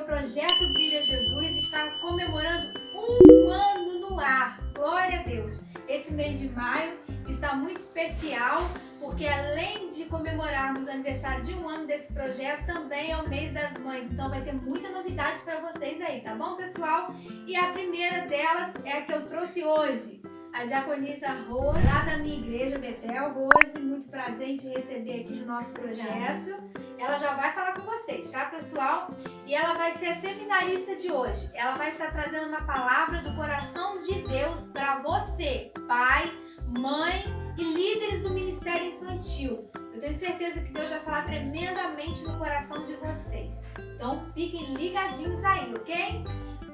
Projeto Brilha Jesus está comemorando um ano no ar. Glória a Deus! Esse mês de maio está muito especial porque além de comemorarmos o aniversário de um ano desse projeto, também é o mês das mães. Então vai ter muita novidade para vocês aí, tá bom, pessoal? E a primeira delas é a que eu trouxe hoje. A diaconisa Rose, lá da minha igreja, Betel. Rose, muito prazer em te receber aqui no nosso projeto. Ela já vai falar com vocês, tá, pessoal? E ela vai ser a seminarista de hoje. Ela vai estar trazendo uma palavra do coração de Deus para você, pai, mãe e líderes do Ministério Infantil. Eu tenho certeza que Deus vai falar tremendamente no coração de vocês. Então fiquem ligadinhos aí, ok?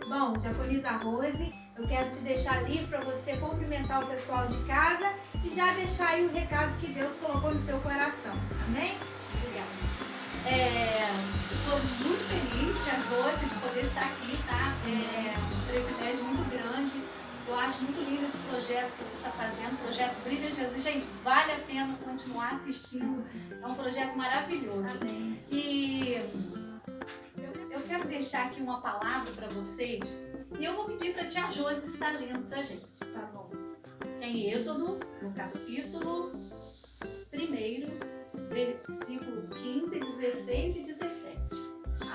Bom, diaconisa Rose, eu quero te deixar livre para você cumprimentar o pessoal de casa e já deixar aí o recado que Deus colocou no seu coração. Amém? Obrigada. Estou muito feliz, tia Rose, de poder estar aqui, tá? É um privilégio muito grande. Eu acho muito lindo esse projeto que você está fazendo, o projeto Brilha Jesus. Gente, vale a pena continuar assistindo. É um projeto maravilhoso. Amém. E eu quero deixar aqui uma palavra para vocês. E eu vou pedir para a tia Josi estar lendo para a gente, tá bom? Em Êxodo, no capítulo 1, versículo 15, 16 e 17.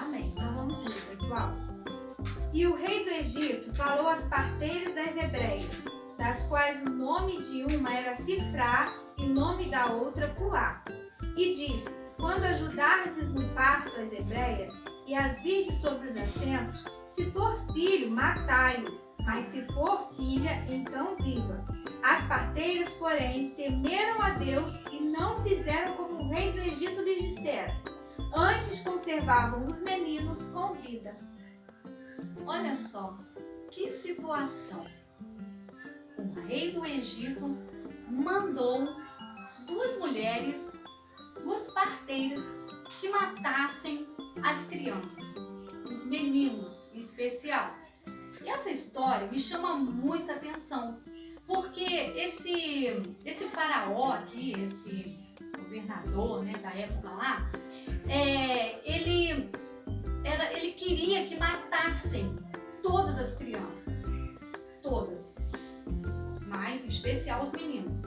Amém. Então vamos ler, pessoal. E o rei do Egito falou às parteiras das hebreias, das quais o nome de uma era Sifrá e o nome da outra Puá. E disse: quando ajudardes no parto as hebreias e as virdes sobre os assentos, se for filho, matai-o, mas se for filha, então viva. As parteiras, porém, temeram a Deus e não fizeram como o rei do Egito lhes dissera. Antes conservavam os meninos com vida. Olha só, que situação. O rei do Egito mandou duas mulheres, duas parteiras, que matassem as crianças, os meninos em especial. E essa história me chama muita atenção, porque esse faraó aqui, esse governador, né, da época lá, ele queria que matassem todas as crianças, todas, mas em especial os meninos.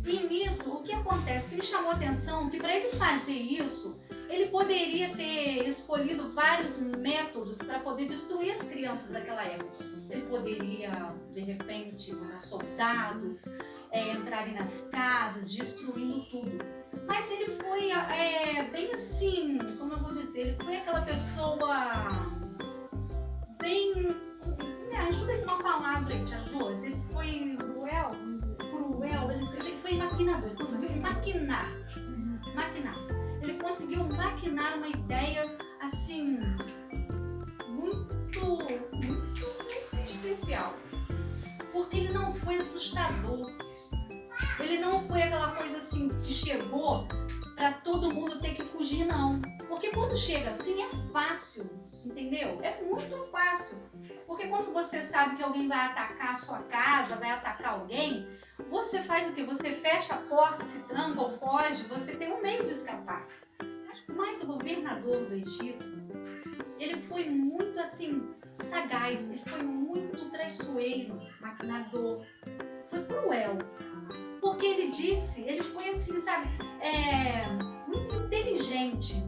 E nisso, o que acontece? O que me chamou a atenção, que para ele fazer isso, ele poderia ter escolhido vários métodos para poder destruir as crianças daquela época. Ele poderia, de repente, mandar soldados, entrarem nas casas, destruindo tudo. Mas ele foi bem assim, como eu vou dizer, ele foi aquela pessoa bem... Me ajuda aí com uma palavra aí, tia Josi. Ele foi cruel, ele foi maquinador, ele conseguiu maquinar. Ele conseguiu maquinar uma ideia assim, muito especial. Porque ele não foi assustador. Ele não foi aquela coisa assim que chegou para todo mundo ter que fugir, não. Porque quando chega assim é fácil, entendeu? É muito fácil. Porque quando você sabe que alguém vai atacar a sua casa, vai atacar alguém, você faz o quê? Você fecha a porta, se tranca ou foge, você tem um meio de escapar. Mas o governador do Egito, ele foi muito assim, sagaz, ele foi muito traiçoeiro, maquinador, foi cruel. Porque ele foi assim, sabe, muito inteligente.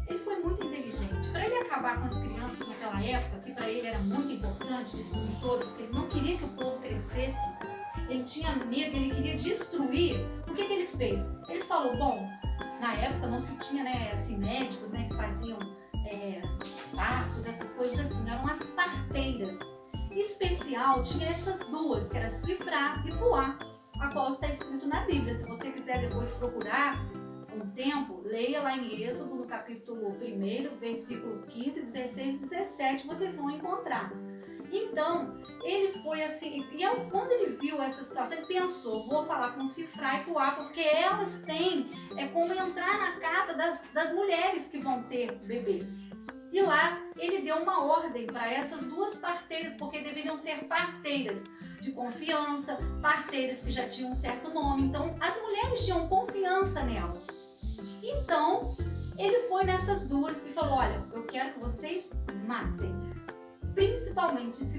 Ele foi muito inteligente. Para ele acabar com as crianças naquela época, que para ele era muito importante destruir todas, porque ele não queria que o povo crescesse, ele tinha medo, ele queria destruir. O que ele fez? Ele falou, bom, na época não se tinha, né, assim, médicos, né, que faziam partos, essas coisas assim, eram as parteiras. Em especial, tinha essas duas, que era Sifrá e Puá, a qual está escrito na Bíblia. Se você quiser depois procurar um tempo, leia lá em Êxodo, no capítulo 1, versículo 15, 16 e 17, vocês vão encontrar. Então, ele foi assim, e quando ele viu essa situação, ele pensou, vou falar com Sifrá e Puá, porque elas têm como entrar na casa das mulheres que vão ter bebês. E lá, ele deu uma ordem para essas duas parteiras, porque deveriam ser parteiras de confiança, parteiras que já tinham um certo nome. Então, as mulheres tinham confiança nela. Então, Ele foi nessas duas e falou: olha, eu quero que vocês matem. Principalmente se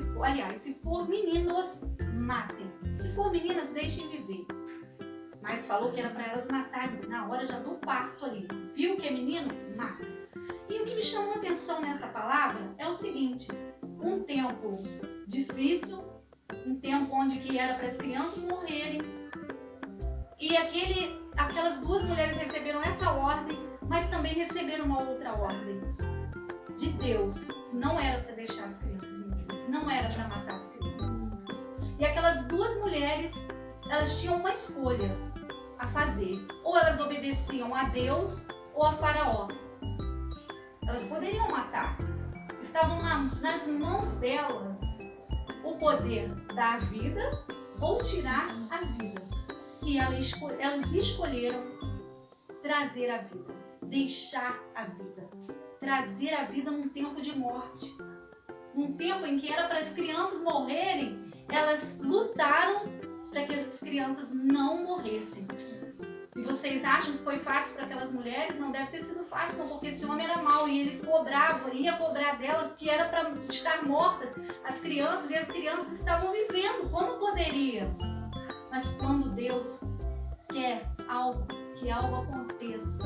for meninos, matem. Se for meninas, deixem viver. Mas falou que era para elas matarem na hora já do parto ali. Viu que é menino? Mata. E o que me chamou a atenção nessa palavra é o seguinte: um tempo difícil, um tempo onde que era para as crianças morrerem. E aquelas duas mulheres receberam essa ordem, mas também receberam uma outra ordem de Deus. Não era para deixar as crianças morrer, não era para matar as crianças. E aquelas duas mulheres, elas tinham uma escolha a fazer. Ou elas obedeciam a Deus ou a Faraó. Elas poderiam matar. Estavam nas mãos delas o poder dar a vida ou tirar a vida. E elas escolheram trazer a vida, deixar a vida, trazer a vida num tempo de morte. Num tempo em que era para as crianças morrerem, elas lutaram para que as crianças não morressem. E vocês acham que foi fácil para aquelas mulheres? Não deve ter sido fácil, não, porque esse homem era mau e ele ia cobrar delas que era para estar mortas as crianças, e as crianças estavam vivendo. Como poderia? Mas quando Deus quer que algo aconteça,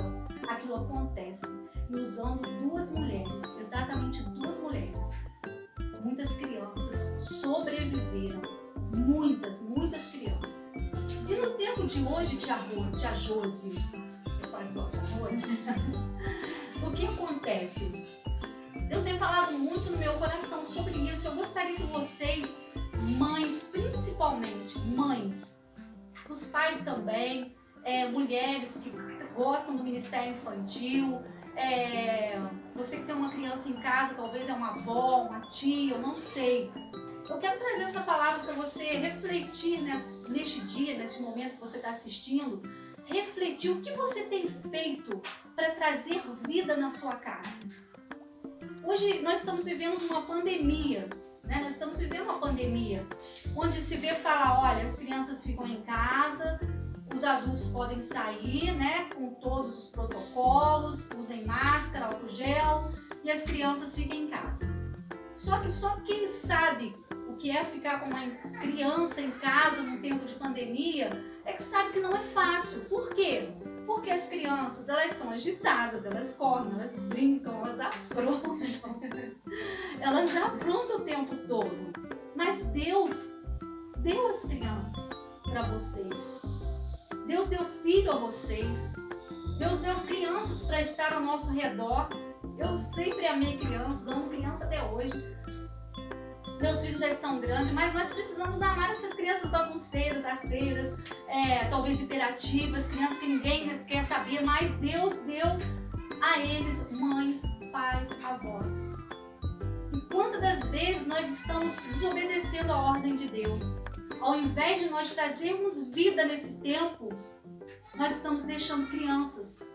aquilo acontece. E usando duas mulheres, exatamente duas mulheres, muitas crianças sobreviveram. Muitas crianças. E no tempo de hoje, tia Josi, eu quase gosto de Josi, o que acontece? Deus tem falado muito no meu coração sobre isso. Eu gostaria que vocês, mães, principalmente mães, os pais também, mulheres que gostam do ministério infantil, você que tem uma criança em casa, talvez é uma avó, uma tia, eu não sei. Eu quero trazer essa palavra para você refletir neste dia, neste momento que você está assistindo. Refletir o que você tem feito para trazer vida na sua casa. Hoje nós estamos vivendo uma pandemia, né? Nós estamos vivendo uma pandemia onde se vê falar: olha, as crianças ficam em casa, os adultos podem sair, né? Com todos os protocolos, usem máscara, álcool gel, e as crianças ficam em casa. Só que só quem sabe o que é ficar com uma criança em casa num tempo de pandemia é que sabe que não é fácil. Por quê? Porque as crianças, elas são agitadas, elas correm, elas brincam, elas aprontam. Elas aprontam o tempo todo. Mas Deus deu as crianças para vocês. Deus deu filho a vocês. Deus deu crianças para estar ao nosso redor. Eu sempre amei crianças, amo criança até hoje. Meus filhos já estão grandes, mas nós precisamos amar essas crianças bagunceiras, arteiras, talvez hiperativas, crianças que ninguém quer saber, mas Deus deu a eles mães, pais, avós. E quantas das vezes nós estamos desobedecendo a ordem de Deus? Ao invés de nós trazermos vida nesse tempo, nós estamos deixando crianças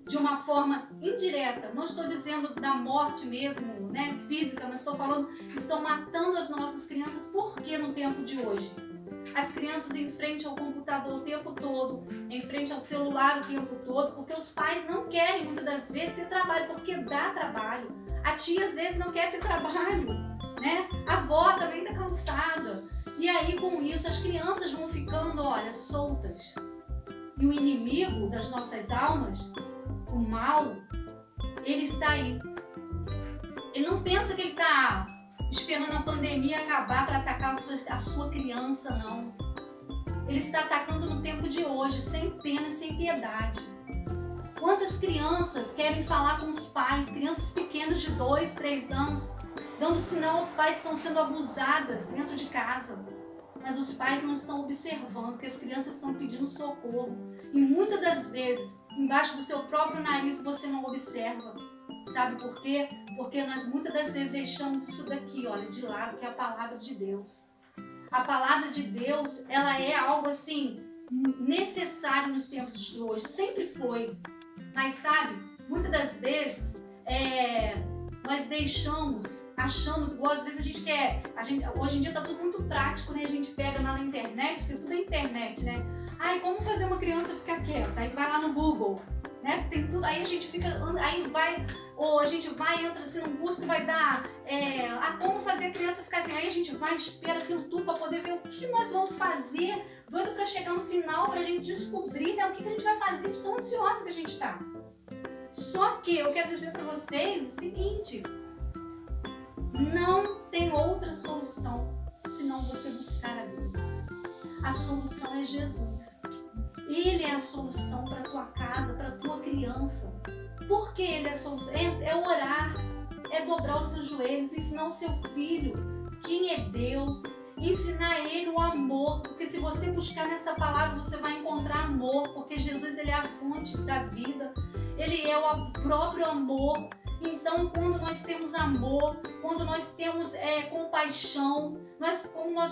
de uma forma indireta. Não estou dizendo da morte mesmo, né, física, mas estou falando que estão matando as nossas crianças. Por que no tempo de hoje? As crianças em frente ao computador o tempo todo, em frente ao celular o tempo todo, porque os pais não querem muitas das vezes ter trabalho, porque dá trabalho. A tia às vezes não quer ter trabalho, né? A avó também está cansada. E aí com isso as crianças vão ficando, olha, soltas. E o inimigo das nossas almas, o mal, ele está aí. Ele não pensa que ele está esperando a pandemia acabar para atacar a sua criança, não. Ele está atacando no tempo de hoje, sem pena e sem piedade. Quantas crianças querem falar com os pais, crianças pequenas de 2, 3 anos, dando sinal aos pais que estão sendo abusadas dentro de casa. Mas os pais não estão observando que as crianças estão pedindo socorro. E muitas das vezes, embaixo do seu próprio nariz, você não observa. Sabe por quê? Porque nós muitas das vezes deixamos isso daqui, olha, de lado, que é a palavra de Deus. A palavra de Deus, ela é algo assim, necessário nos tempos de hoje. Sempre foi. Mas sabe, muitas das vezes, nós achamos, igual às vezes hoje em dia tá tudo muito prático, né? A gente pega na internet, que tudo é internet, né? Ai, como fazer uma criança ficar quieta? Aí vai lá no Google, né? Tem tudo, aí a gente fica, aí vai, ou a gente vai, entra assim no busca e vai dar, como fazer a criança ficar assim, aí a gente vai, espera aquilo tudo para poder ver o que nós vamos fazer, doido para chegar no final, para a gente descobrir, né, o que a gente vai fazer de tão ansiosa que a gente tá. Só que eu quero dizer para vocês o seguinte, não tem outra solução senão você buscar a Deus. A solução é Jesus. Ele é a solução para a tua casa, para a tua criança. Por que ele é a solução? É orar, é dobrar os seus joelhos, ensinar o seu filho quem é Deus, ensinar ele o amor, porque se você buscar nessa palavra você vai encontrar amor, porque Jesus ele é a fonte da vida, ele é o próprio amor. Então, quando nós temos amor, quando nós temos compaixão,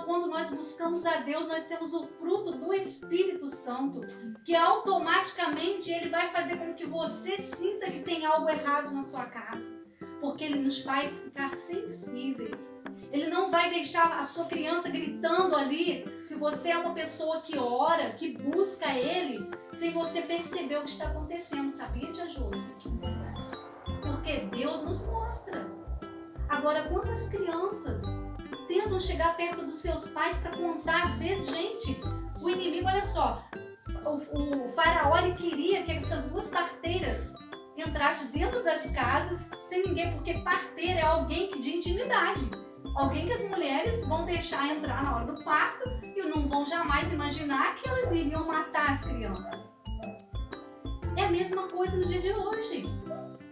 quando nós buscamos a Deus, nós temos o fruto do Espírito Santo, que automaticamente ele vai fazer com que você sinta que tem algo errado na sua casa, porque ele nos faz ficar sensíveis. Ele não vai deixar a sua criança gritando ali, se você é uma pessoa que ora, que busca ele, sem você perceber o que está acontecendo, sabia, tia Josi? Porque Deus nos mostra. Agora, quantas crianças tentam chegar perto dos seus pais para contar? Às vezes, gente, o inimigo, olha só, o faraó ele queria que essas duas parteiras entrassem dentro das casas sem ninguém, porque parteira é alguém de intimidade. Alguém que as mulheres vão deixar entrar na hora do parto e não vão jamais imaginar que elas iriam matar as crianças. É a mesma coisa no dia de hoje.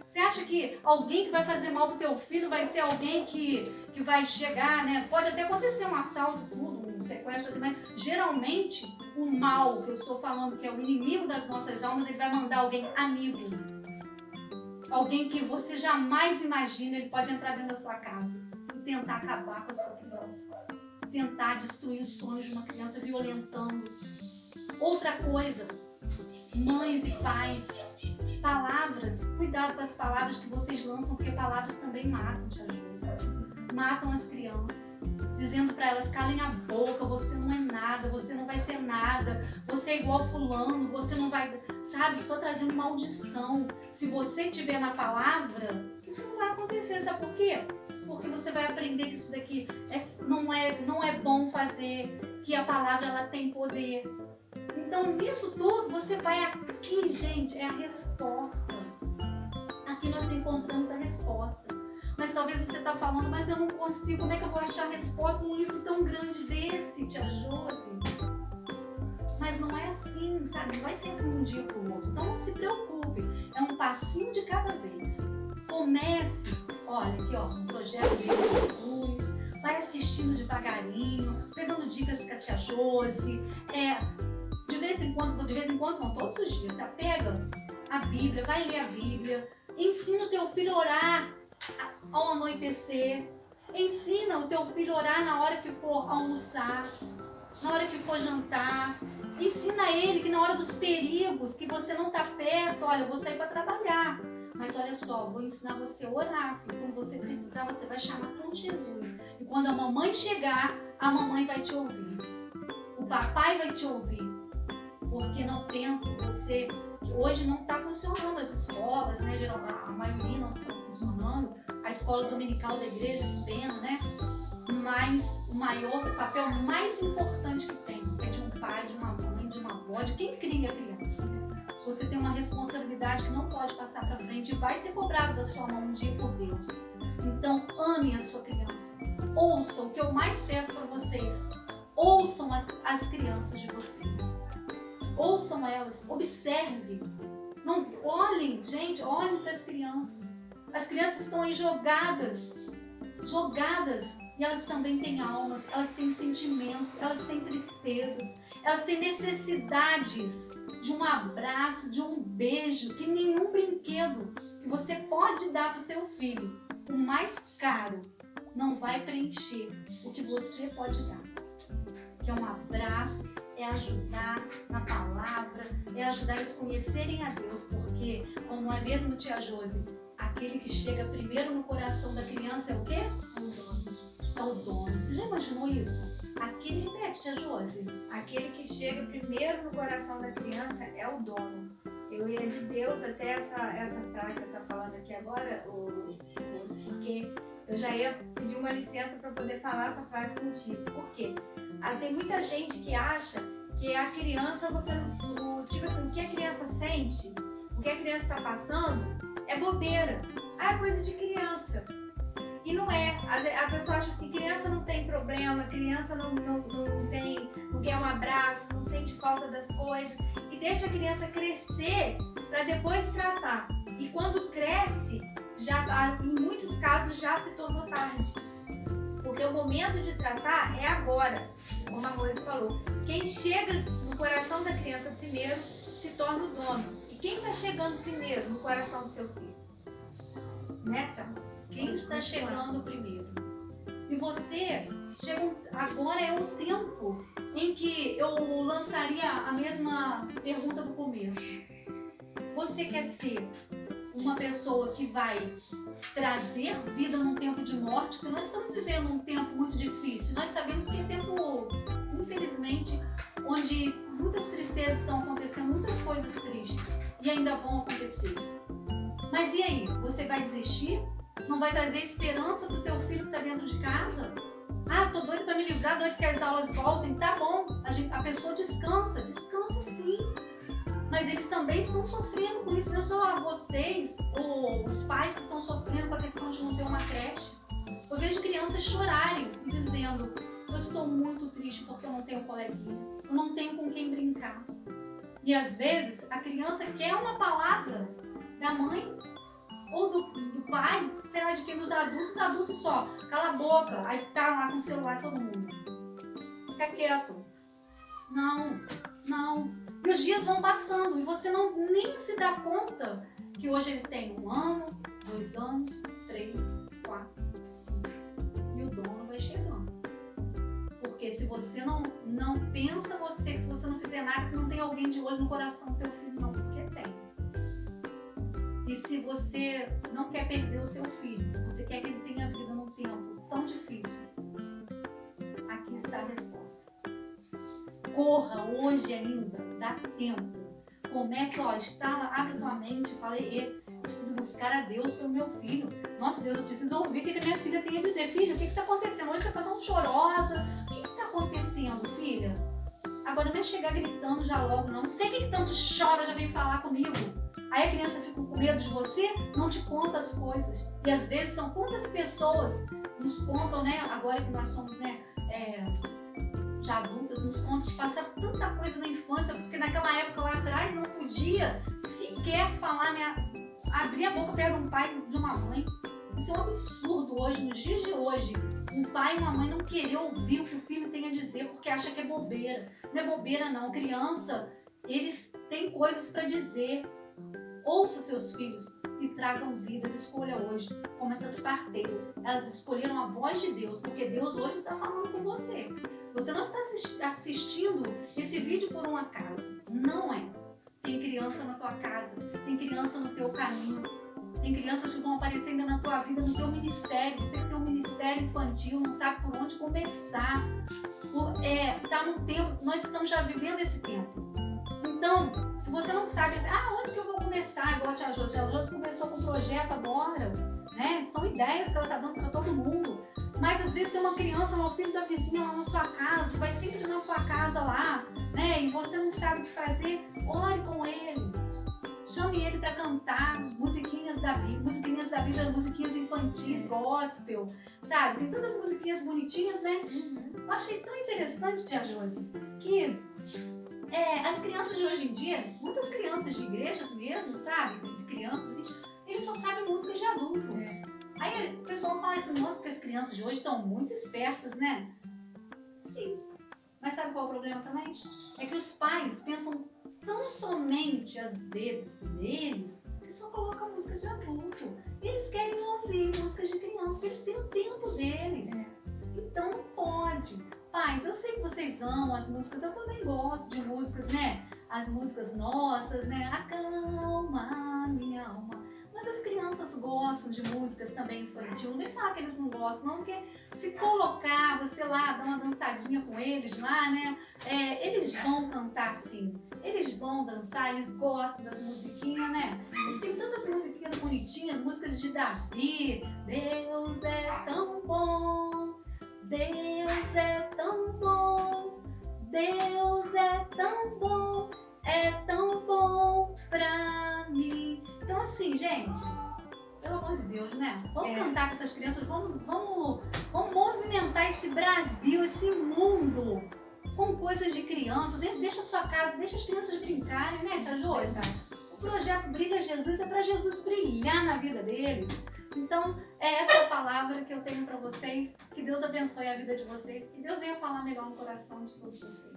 Você acha que alguém que vai fazer mal pro teu filho vai ser alguém que vai chegar, né? Pode até acontecer um assalto, tudo, um sequestro, assim, mas geralmente o mal que eu estou falando, que é o inimigo das nossas almas, ele vai mandar alguém amigo. Alguém que você jamais imagina, ele pode entrar dentro da sua casa e tentar acabar com a sua criança. Tentar destruir os sonhos de uma criança, violentando. Outra coisa, mães e pais, palavras, cuidado com as palavras que vocês lançam, porque palavras também matam, tia Josi. Matam as crianças, dizendo para elas, calem a boca, você não é nada, você não vai ser nada, você é igual fulano, você não vai, sabe, só trazendo maldição. Se você estiver na palavra, isso não vai acontecer, sabe por quê? Porque você vai aprender que isso daqui não é bom fazer, que a palavra ela tem poder. Então, nisso tudo, você vai aqui, gente, é a resposta. Aqui nós encontramos a resposta. Mas talvez você está falando, mas eu não consigo, como é que eu vou achar a resposta num livro tão grande desse, tia Josi? Mas não é assim, sabe? Não vai ser assim de um dia para o outro. Então, não se preocupe. É um passinho de cada vez. Comece, olha aqui, ó, um projeto de Jesus. Vai assistindo devagarinho, pegando dicas com a tia Josi. De vez em quando, não, todos os dias, tá? Pega a Bíblia, vai ler a Bíblia, ensina o teu filho a orar ao anoitecer, ensina o teu filho a orar na hora que for almoçar, na hora que for jantar, ensina ele que na hora dos perigos, que você não tá perto, olha, eu vou sair para trabalhar, mas olha só, vou ensinar você a orar, filho. Quando você precisar, você vai chamar por Jesus, e quando a mamãe chegar, a mamãe vai te ouvir, o papai vai te ouvir. Porque não pense você que hoje não está funcionando as escolas, né? Geralmente a maioria não estão funcionando. A escola dominical da igreja, que pena, né? Mas o papel mais importante que tem é de um pai, de uma mãe, de uma avó, de quem cria a criança. Você tem uma responsabilidade que não pode passar para frente e vai ser cobrado da sua mão um dia por Deus. Então, ame a sua criança. Ouçam, o que eu mais peço para vocês, ouçam as crianças de vocês. Ouçam elas, observe. Não, olhem, gente, olhem para as crianças. As crianças estão aí jogadas. E elas também têm almas, elas têm sentimentos, elas têm tristezas, elas têm necessidades de um abraço, de um beijo, que nenhum brinquedo que você pode dar para o seu filho, o mais caro, não vai preencher o que você pode dar. Que é um abraço, é ajudar na palavra, é ajudar eles a conhecerem a Deus, porque, como não é mesmo, tia Josi, aquele que chega primeiro no coração da criança é o quê? É o dono. Você já imaginou isso? Aquele, repete, tia Josi. Aquele que chega primeiro no coração da criança é o dono. Eu ia de Deus até essa frase que você está falando aqui agora, porque eu já ia pedir uma licença para poder falar essa frase contigo. Por quê? Tem muita gente que acha que a criança, tipo assim, o que a criança sente, o que a criança está passando, é bobeira. É coisa de criança. E não é. A pessoa acha assim, criança não tem problema, criança não quer um abraço, não sente falta das coisas. E deixa a criança crescer para depois tratar. E quando cresce, em muitos casos já se tornou tarde. Porque o momento de tratar é agora, como a Rose falou. Quem chega no coração da criança primeiro se torna o dono. E quem está chegando primeiro no coração do seu filho? Né, Tia Rose? Quem está chegando primeiro? E você, agora é um tempo em que eu lançaria a mesma pergunta do começo. Você quer ser uma pessoa que vai trazer vida num tempo de morte? Porque nós estamos vivendo um tempo muito difícil. Nós sabemos que é tempo, infelizmente, onde muitas tristezas estão acontecendo, muitas coisas tristes e ainda vão acontecer. Mas e aí? Você vai desistir? Não vai trazer esperança pro teu filho que está dentro de casa? Tô doido para me livrar, doido que as aulas voltem. Tá bom, a pessoa descansa sim. Mas eles também estão sofrendo com isso. Não é só vocês ou os pais que estão sofrendo com a questão de não ter uma creche. Eu vejo crianças chorarem e dizendo: eu estou muito triste porque eu não tenho coleguinha, eu não tenho com quem brincar. E às vezes a criança quer uma palavra da mãe ou do pai, sei lá de quem, dos adultos só, cala a boca, aí tá lá com o celular todo mundo. Fica quieto. Não. E os dias vão passando e você nem se dá conta que hoje ele tem 1 ano, 2 anos, 3, 4, 5. E o dono vai chegando. Porque se você não pensa que se você não fizer nada, que não tem alguém de olho no coração do teu filho, não, porque tem. E se você não quer perder o seu filho, se você quer que ele tenha vida num tempo tão difícil, aqui está a resposta. Corra hoje ainda, dá tempo. Comece, abre tua mente e fala: eu preciso buscar a Deus pelo meu filho. Nossa, Deus, eu preciso ouvir o que a minha filha tem a dizer. Filha, o que está acontecendo? Hoje você está tão chorosa. O que está acontecendo, filha? Agora não é chegar gritando já logo, não. Sei que tanto chora, já vem falar comigo. Aí a criança fica com medo de você, não te conta as coisas. E às vezes são quantas pessoas nos contam, né? Agora que nós somos, né, já adultas, nos contam que passa tanta coisa na infância, porque naquela época lá atrás não podia sequer falar, abrir a boca perto de um pai e de uma mãe. Isso é um absurdo hoje, nos dias de hoje. Um pai e uma mãe não querer ouvir o que o filho tem a dizer porque acha que é bobeira. Não é bobeira não, criança, eles têm coisas para dizer. Ouça seus filhos e tragam vidas. Escolha hoje, como essas parteiras. Elas escolheram a voz de Deus, porque Deus hoje está falando com você. Você não está assistindo esse vídeo por um acaso. Não é. Tem criança na tua casa, tem criança no teu caminho, tem crianças que vão aparecer ainda na tua vida, no teu ministério. Você que tem um ministério infantil, não sabe por onde começar. Está no tempo, nós estamos já vivendo esse tempo. Então, se você não sabe, onde que eu vou começar? Igual a Tia Josi. A Josi começou com um projeto agora, né? São ideias que ela está dando para todo mundo. Mas às vezes tem uma criança lá, o filho da vizinha lá na sua casa, que vai sempre na sua casa lá, né? E você não sabe o que fazer. Ore com ele. Chame ele para cantar musiquinhas da Bíblia, musiquinhas infantis, gospel, sabe? Tem tantas musiquinhas bonitinhas, né? Eu achei tão interessante, Tia Josi, que as crianças de hoje em dia, muitas crianças de igrejas mesmo, sabe? De crianças, eles só sabem músicas de adulto. Aí o pessoal fala assim: nossa, porque as crianças de hoje estão muito espertas, né? Sim. Mas sabe qual é o problema também? É que os pais pensam tão somente, às vezes, neles, que só colocam música de adulto. Eles querem ouvir músicas de criança, porque eles têm o tempo deles. Então não pode. Pais, eu sei que vocês amam as músicas, eu também gosto de músicas, né? As músicas nossas, né? Acalma minha alma. Mas as crianças gostam de músicas também infantil. Não vem falar que eles não gostam, não, porque se colocar, você lá, dar uma dançadinha com eles lá, né? Eles vão cantar sim. Eles vão dançar, eles gostam das musiquinhas, né? Tem tantas musiquinhas bonitinhas, músicas de Davi. Deus é tão bom, Deus é tão bom, Deus é tão bom pra mim. Então assim, gente, pelo amor de Deus, né? Vamos cantar com essas crianças, vamos movimentar esse Brasil, esse mundo com coisas de crianças. Deixa a sua casa, deixa as crianças brincarem, né, tia Josi? O projeto Brilha Jesus é para Jesus brilhar na vida deles. Então, é essa palavra que eu tenho para vocês. Que Deus abençoe a vida de vocês. Que Deus venha falar melhor no coração de todos vocês.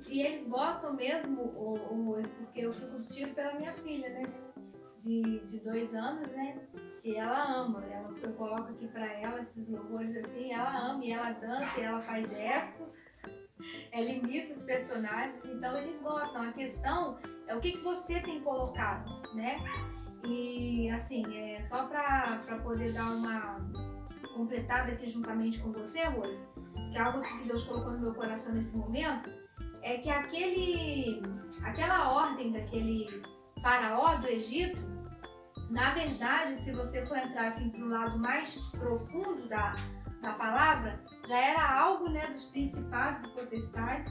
E eles gostam mesmo, porque eu fico tiro pela minha filha, né? De 2 anos, né? Que ela ama. Eu coloco aqui para ela esses louvores assim. Ela ama e ela dança e ela faz gestos. Ela imita os personagens. Então, eles gostam. A questão é o que você tem colocado, né? E assim, só para poder dar uma completada aqui juntamente com você, Rose, que é algo que Deus colocou no meu coração nesse momento, é que aquela ordem daquele faraó do Egito, na verdade, se você for entrar assim, para o lado mais profundo da palavra, já era algo, né, dos principados e potestades,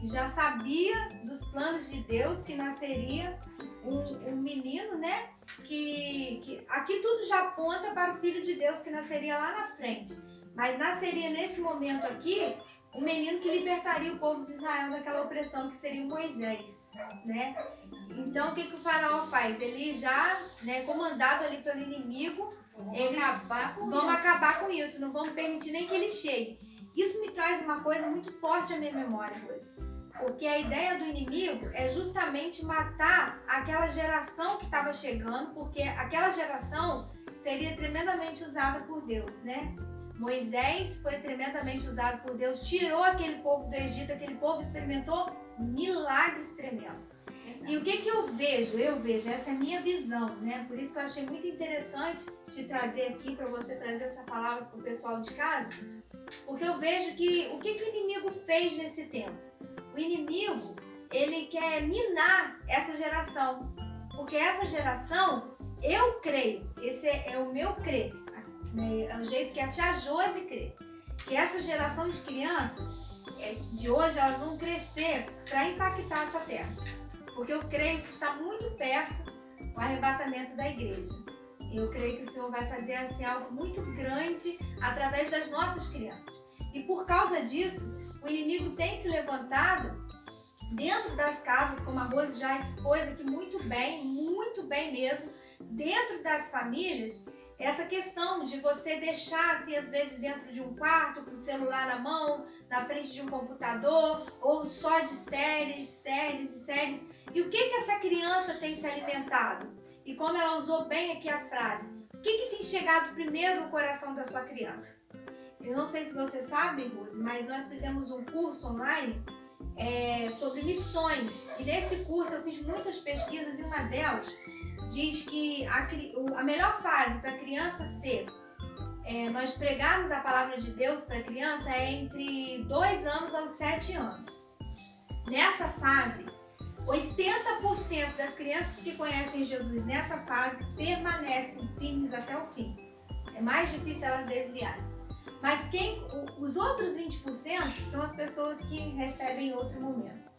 que já sabia dos planos de Deus, que nasceria um menino, né? Que aqui tudo já aponta para o Filho de Deus que nasceria lá na frente. Mas nasceria nesse momento aqui o menino que libertaria o povo de Israel daquela opressão que seria Moisés, né? Então o que o faraó faz? Ele já, né, comandado ali pelo inimigo, vamos acabar com isso, não vamos permitir nem que ele chegue. Isso me traz uma coisa muito forte à minha memória, porque a ideia do inimigo é justamente matar aquela geração que estava chegando, porque aquela geração seria tremendamente usada por Deus, né? Moisés foi tremendamente usado por Deus, tirou aquele povo do Egito, aquele povo experimentou milagres tremendos. E o que eu vejo? Essa é a minha visão, né? Por isso que eu achei muito interessante te trazer aqui, para você trazer essa palavra para o pessoal de casa, porque eu vejo que o que o inimigo fez nesse tempo? O inimigo, ele quer minar essa geração, porque essa geração, eu creio, esse é o meu crer, né? É o jeito que a tia Josi crê, que essa geração de crianças de hoje, elas vão crescer para impactar essa terra, porque eu creio que está muito perto o arrebatamento da igreja. Eu creio que o Senhor vai fazer assim, algo muito grande através das nossas crianças. E por causa disso, o inimigo tem se levantado dentro das casas, como a Rose já expôs aqui muito bem mesmo, dentro das famílias, essa questão de você deixar, assim, às vezes dentro de um quarto, com o celular na mão, na frente de um computador, ou só de séries. E o que essa criança tem se alimentado? E como ela usou bem aqui a frase, o que tem chegado primeiro no coração da sua criança? Eu não sei se você sabe, Rose, mas nós fizemos um curso online sobre missões. E nesse curso eu fiz muitas pesquisas e uma delas diz que a melhor fase para a criança nós pregarmos a palavra de Deus para a criança é entre 2 anos aos 7 anos. Nessa fase, 80% das crianças que conhecem Jesus nessa fase permanecem firmes até o fim. É mais difícil elas desviarem. Mas os outros 20% são as pessoas que recebem em outro momento.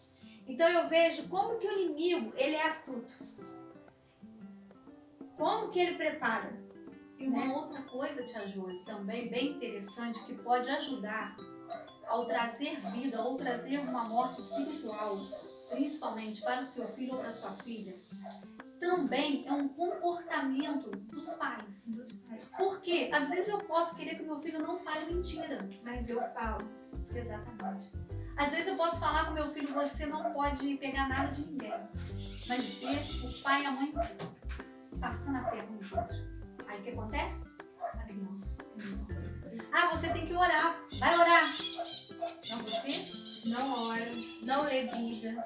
Então eu vejo como que o inimigo, ele é astuto. Como que ele prepara. E uma outra coisa, tia Josi, também bem interessante, que pode ajudar ao trazer vida, ou trazer uma morte espiritual, principalmente para o seu filho ou para a sua filha, também é um comportamento dos pais. Porque às vezes eu posso querer que o meu filho não fale mentira, mas eu falo. Exatamente. Às vezes eu posso falar com meu filho, você não pode pegar nada de ninguém. Mas ver o pai e a mãe passando a perna nos outros. Aí o que acontece? A criança. Você tem que orar. Vai orar. Não, você não ora, não lê Bíblia.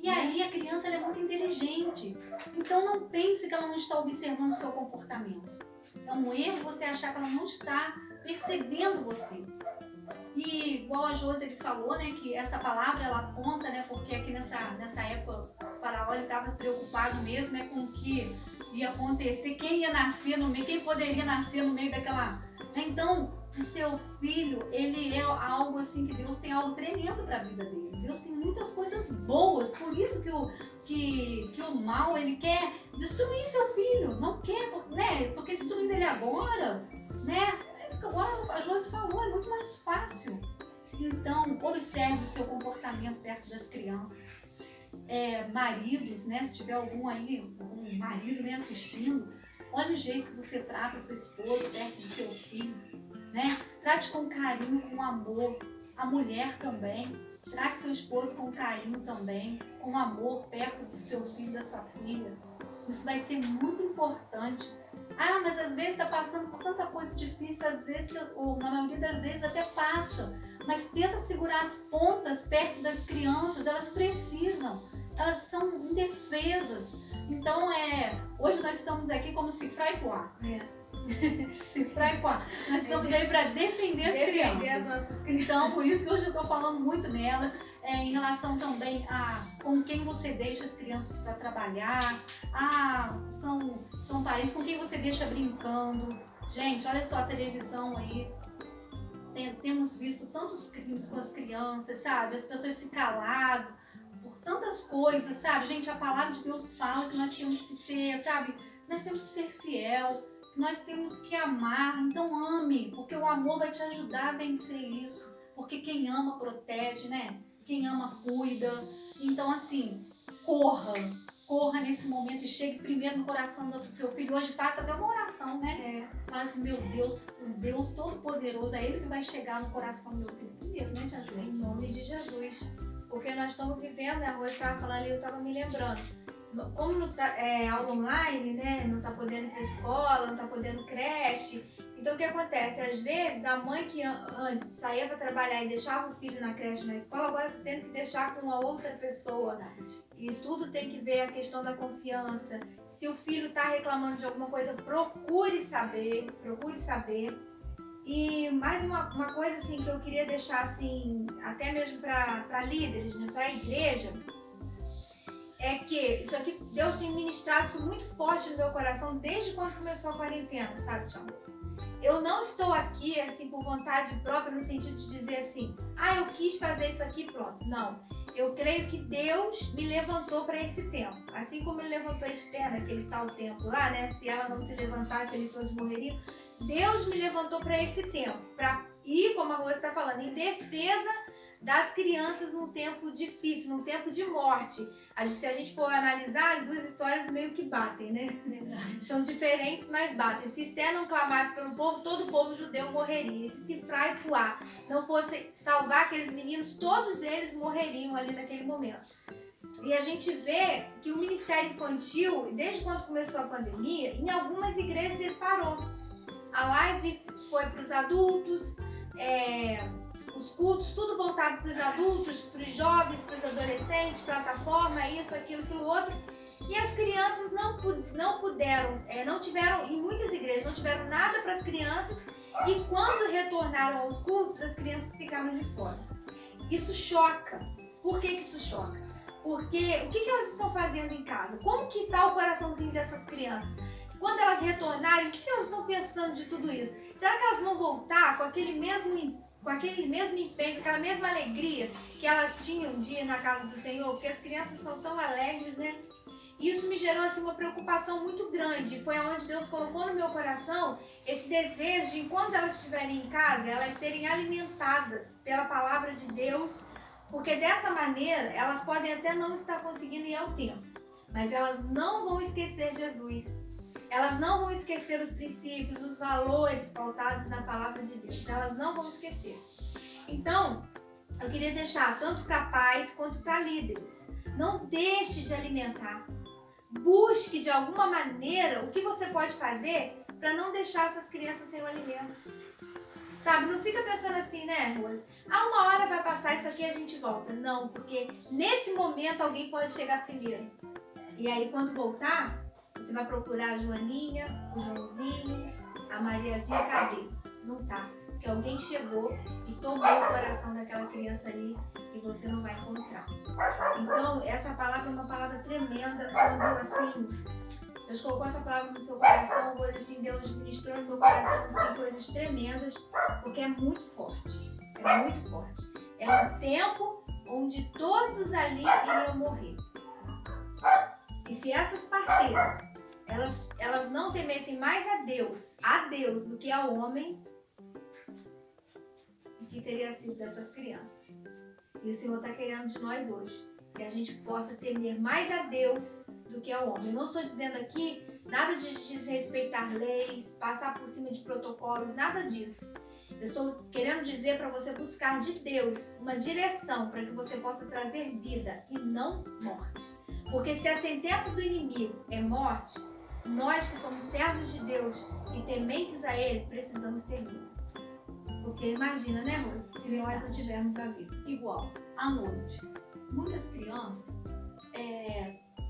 E aí a criança ela é muito inteligente. Então não pense que ela não está observando o seu comportamento. É um erro você achar que ela não está percebendo você. E igual a Josi ele falou, né, que essa palavra ela aponta, né, porque aqui nessa época o faraó estava preocupado mesmo, né, com o que ia acontecer, quem ia nascer no meio, quem poderia nascer no meio daquela, né? Então o seu filho, ele é algo assim que Deus tem algo tremendo para a vida dele. Deus tem muitas coisas boas, por isso que o mal ele quer destruir seu filho, não quer, né? Porque destruindo ele agora, né? Agora a Josi falou, é muito mais fácil. Então, observe o seu comportamento perto das crianças. Maridos, né? Se tiver algum aí, um marido, né, assistindo, olha o jeito que você trata a sua esposa perto do seu filho, né? Trate com carinho, com amor. A mulher também. Trate seu esposo com carinho também, com amor perto do seu filho, da sua filha. Isso vai ser muito importante. Ah, mas às vezes está passando por tanta coisa difícil, às vezes, ou na maioria das vezes até passa. Mas tenta segurar as pontas perto das crianças, elas precisam, elas são indefesas. Então, hoje nós estamos aqui como Cifra e Poá. Cifra e Poá. Nós estamos aí para defender as crianças. As nossas crianças. Então, por isso que hoje eu estou falando muito nelas. Em relação também a com quem você deixa as crianças para trabalhar, são parentes com quem você deixa brincando. Gente, olha só a televisão aí, temos visto tantos crimes com as crianças, sabe? As pessoas se calando por tantas coisas, sabe? Gente, a palavra de Deus fala que nós temos que ser, sabe? Nós temos que ser fiel, que nós temos que amar. Então ame, porque o amor vai te ajudar a vencer isso. Porque quem ama protege, né? Quem ama cuida. Então assim, corra nesse momento e chegue primeiro no coração do seu filho. Hoje faça até uma oração, né? Fala assim, meu Deus, o Deus Todo-Poderoso, é Ele que vai chegar no coração do meu filho primeiro, né, Jesus? Em nome de Jesus. Porque nós estamos vivendo, né? A Rose estava falando ali, eu estava me lembrando. Como não tá, aula online, né? Não está podendo ir para escola, não está podendo creche. Então o que acontece? Às vezes a mãe que antes saía para trabalhar e deixava o filho na creche, na escola, agora está tendo que deixar com uma outra pessoa. E tudo tem que ver a questão da confiança. Se o filho está reclamando de alguma coisa, procure saber. E mais uma coisa assim que eu queria deixar assim, até mesmo para líderes, né, para a igreja, é que isso aqui, Deus tem ministrado isso muito forte no meu coração desde quando começou a quarentena, sabe, Tiago? Eu não estou aqui assim por vontade própria, no sentido de dizer assim, eu quis fazer isso aqui, pronto. Não. Eu creio que Deus me levantou para esse tempo. Assim como Ele levantou a Esther naquele tal tempo lá, né? Se ela não se levantasse, eles todos morreriam. Deus me levantou para esse tempo. Para ir, como a Rose está falando, em defesa das crianças num tempo difícil, num tempo de morte. Se a gente for analisar, as duas histórias meio que batem, né? São diferentes, mas batem. Se Esther não clamasse pelo povo, todo o povo judeu morreria. E se Cifra e Puá não fosse salvar aqueles meninos, todos eles morreriam ali naquele momento. E a gente vê que o ministério infantil, desde quando começou a pandemia, em algumas igrejas ele parou. A live foi para os adultos, os cultos, tudo voltado para os adultos, para os jovens, para os adolescentes, plataforma, isso, aquilo, outro. E as crianças não puderam, não tiveram, em muitas igrejas, não tiveram nada para as crianças. E quando retornaram aos cultos, as crianças ficaram de fora. Isso choca. Por que isso choca? Porque o que elas estão fazendo em casa? Como que está o coraçãozinho dessas crianças? Quando elas retornarem, o que elas estão pensando de tudo isso? Será que elas vão voltar com aquele mesmo empenho, aquela mesma alegria que elas tinham um dia na casa do Senhor? Porque as crianças são tão alegres, né? Isso me gerou assim, uma preocupação muito grande. Foi onde Deus colocou no meu coração esse desejo de, enquanto elas estiverem em casa, elas serem alimentadas pela palavra de Deus, porque dessa maneira elas podem até não estar conseguindo ir ao templo, mas elas não vão esquecer Jesus. Elas não vão esquecer os princípios, os valores pautados na palavra de Deus. Elas não vão esquecer. Então, eu queria deixar tanto para pais quanto para líderes. Não deixe de alimentar. Busque de alguma maneira o que você pode fazer para não deixar essas crianças sem o alimento. Sabe, não fica pensando assim, né, Rose? Ah, uma hora vai passar isso aqui e a gente volta. Não, porque nesse momento alguém pode chegar primeiro. E aí quando voltar, você vai procurar a Joaninha, o Joãozinho, a Mariazinha, cadê? Não tá. Porque alguém chegou e tomou o coração daquela criança ali e você não vai encontrar. Então, essa palavra é uma palavra tremenda. Quando assim, Deus colocou essa palavra no seu coração, coisa assim, Deus ministrou no meu coração assim, coisas tremendas, porque é muito forte. É muito forte. É um tempo onde todos ali iriam morrer. E se essas parteiras, elas não temessem mais a Deus do que ao homem, o que teria sido dessas crianças? E o Senhor está querendo de nós hoje, que a gente possa temer mais a Deus do que ao homem. Eu não estou dizendo aqui nada de desrespeitar leis, passar por cima de protocolos, nada disso. Eu estou querendo dizer para você buscar de Deus uma direção para que você possa trazer vida e não morte. Porque se a sentença do inimigo é morte, nós que somos servos de Deus e tementes a Ele, precisamos ter vida. Porque imagina, né, Rose, se nós não tivermos a vida. Igual, à noite. Muitas crianças,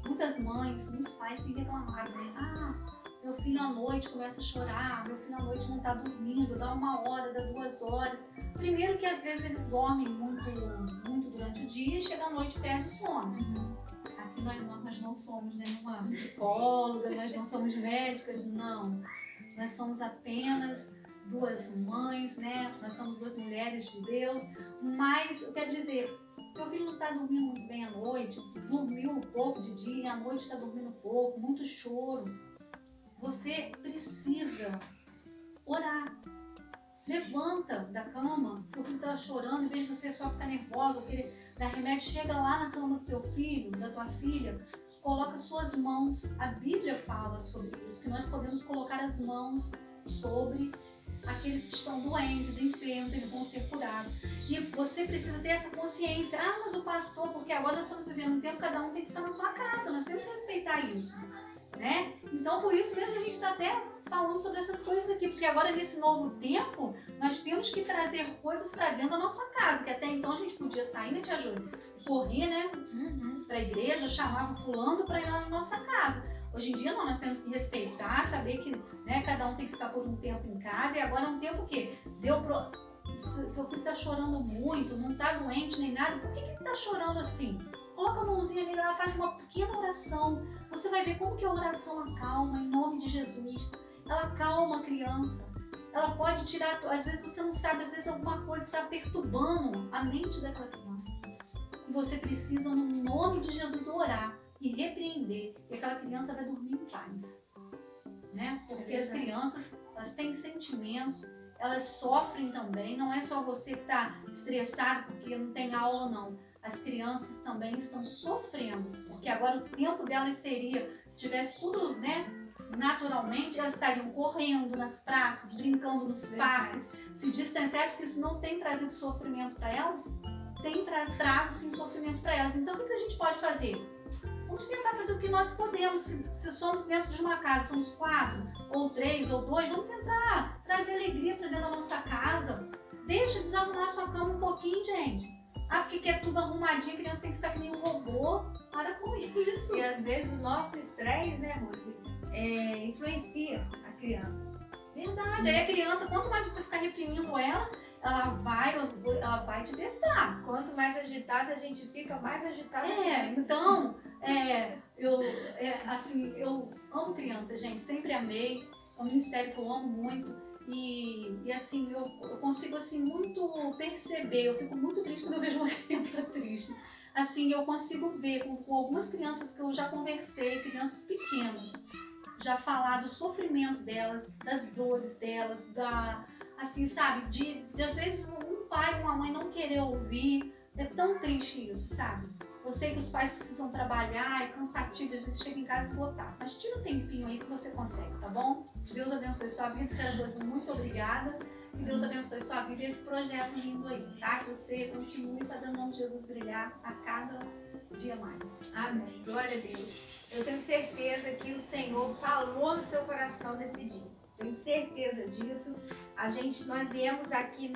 muitas mães, muitos pais têm reclamado, né? Ah, meu filho à noite começa a chorar, meu filho à noite não está dormindo, dá 1 hora, dá 2 horas. Primeiro que às vezes eles dormem muito durante o dia e chega à noite e perde o sono. Aqui nós não somos nenhuma psicóloga, nós não somos médicas, não. Nós somos apenas 2 mães, né? Nós somos 2 mulheres de Deus, mas eu quero dizer, meu filho não está dormindo muito bem à noite, dormiu pouco de dia, à noite está dormindo pouco, muito choro. Você precisa orar. Levanta da cama, seu filho está chorando, em vez de você só ficar nervosa ou querer dar remédio, chega lá na cama do teu filho, da tua filha, coloca suas mãos. A Bíblia fala sobre isso, que nós podemos colocar as mãos sobre aqueles que estão doentes, enfermos, eles vão ser curados. E você precisa ter essa consciência. Ah, mas o pastor, porque agora nós estamos vivendo um tempo, cada um tem que ficar na sua casa, nós temos que respeitar isso, né? Então, por isso mesmo a gente está até falando sobre essas coisas aqui, porque agora nesse novo tempo, nós temos que trazer coisas para dentro da nossa casa, que até então a gente podia sair, né, tia Júlia? Correr, né, para a igreja, chamava fulano para ir lá na nossa casa. Hoje em dia não, nós temos que respeitar, saber que, né, cada um tem que ficar por um tempo em casa, e agora é um tempo que seu filho está chorando muito, não está doente nem nada, por que ele está chorando assim? Coloca a mãozinha nele, ela faz uma pequena oração, você vai ver como que a oração acalma, em nome de Jesus. Ela acalma a criança, ela pode tirar, às vezes você não sabe, às vezes alguma coisa está perturbando a mente daquela criança. E você precisa, no nome de Jesus, orar e repreender, e aquela criança vai dormir em paz, né? Porque as crianças, elas têm sentimentos, elas sofrem também, não é só você que está estressado porque não tem aula, não. As crianças também estão sofrendo, porque agora o tempo delas seria, se tivesse tudo, né, naturalmente, elas estariam correndo nas praças, brincando nos parques, se distanciar. Acho que isso não tem trazido sofrimento para elas? Tem trago sim sofrimento para elas. Então o que a gente pode fazer? Vamos tentar fazer o que nós podemos. Se somos dentro de uma casa, somos 4, ou 3, ou 2, vamos tentar trazer alegria para dentro da nossa casa. Deixa desarrumar sua cama um pouquinho, gente. Ah, porque quer tudo arrumadinho, a criança tem que ficar que nem um robô. Para com isso. E às vezes o nosso estresse, né, Rose, influencia a criança. Verdade. Aí a criança, quanto mais você ficar reprimindo ela vai te testar. Quanto mais agitada a gente fica, mais agitada a criança. Então, eu amo criança, gente. Sempre amei. É um ministério que eu amo muito. E assim, eu consigo assim, muito perceber. Eu fico muito triste quando eu vejo uma criança triste. Assim, eu consigo ver com algumas crianças que eu já conversei, crianças pequenas, já falar do sofrimento delas, das dores delas, assim, sabe, de às vezes um pai ou uma mãe não querer ouvir. É tão triste isso, sabe? Eu sei que os pais precisam trabalhar, é cansativo, às vezes chega em casa esgotado. Mas tira um tempinho aí que você consegue, tá bom? Deus abençoe sua vida, tia Josi, muito obrigada. Que Deus abençoe sua vida e esse projeto lindo aí, tá? Que você continue fazendo o nome de Jesus brilhar a cada dia mais. Amém. Glória a Deus. Eu tenho certeza que o Senhor falou no seu coração nesse dia. Tenho certeza disso. nós viemos aqui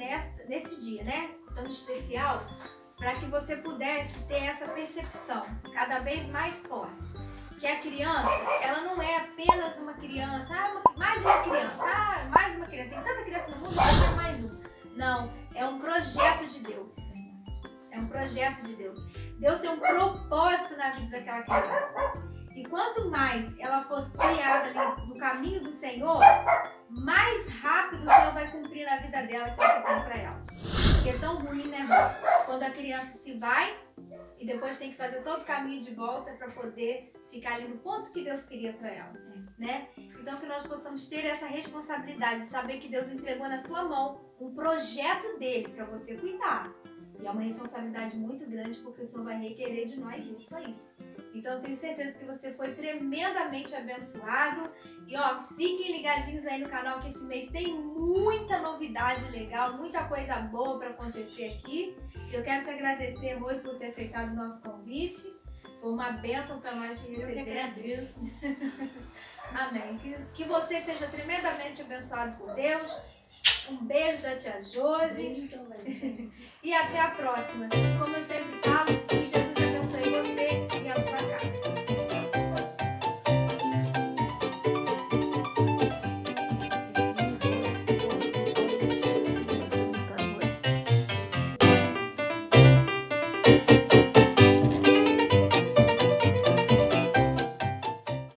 nesse dia, né? Tão especial, para que você pudesse ter essa percepção cada vez mais forte. Que a criança, ela não é apenas uma criança, mais uma criança, mais uma criança. Tem tanta criança no mundo, mas é mais um. Não, é um projeto de Deus. É um projeto de Deus. Deus tem um propósito na vida daquela criança. E quanto mais ela for criada ali no caminho do Senhor, mais rápido o Senhor vai cumprir na vida dela aquilo que tem para ela. Porque é tão ruim, né, Rosa? Quando a criança se vai e depois tem que fazer todo o caminho de volta para poder ficar ali no ponto que Deus queria para ela, né? Então que nós possamos ter essa responsabilidade de saber que Deus entregou na sua mão um projeto dele para você cuidar. E é uma responsabilidade muito grande porque o Senhor vai requerer de nós isso aí. Então eu tenho certeza que você foi tremendamente abençoado. E ó, fiquem ligadinhos aí no canal que esse mês tem muita novidade legal, muita coisa boa para acontecer aqui. Eu quero te agradecer, Rose, por ter aceitado o nosso convite. Foi uma bênção para nós te receber. Eu que agradeço. Amém. Que você seja tremendamente abençoado por Deus. Um beijo da tia Josi. Beijo também, gente. E até a próxima. Como eu sempre falo, que Jesus abençoe você.